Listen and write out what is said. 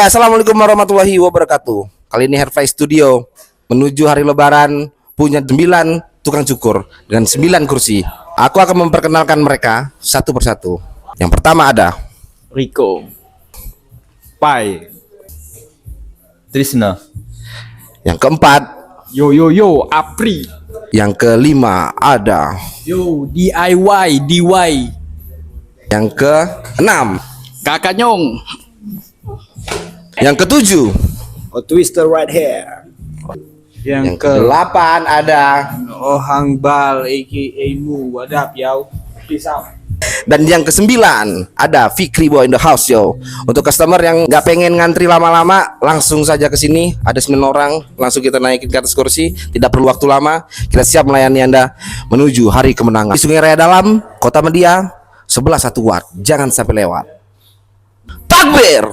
Assalamualaikum warahmatullahi wabarakatuh. Kali ini Hairfly Studio menuju hari Lebaran punya 9 tukang cukur dengan 9 kursi. Aku akan memperkenalkan mereka satu persatu. Yang pertama ada Rico, Pai, Trisna. Yang keempat, Yo, Apri. yang kelima ada, Yo, DIY, DY. yang keenam, Kakak Nyong. yang ketujuh, Oh, Twister right here. yang kedelapan ada, Oh, Hang Bal, aka Mu. What up, yo? Peace out. dan yang kesembilan ada Fikri Boy in the house yo. Untuk customer yang nggak pengen ngantri lama-lama, langsung saja ke sini. Ada 9 orang, langsung kita naikin ke atas kursi. Tidak perlu waktu lama. Kita siap melayani Anda menuju hari kemenangan. Di Sungai Raya Dalam, Kota Media, sebelah 1 Watt. Jangan sampai lewat. Takbir!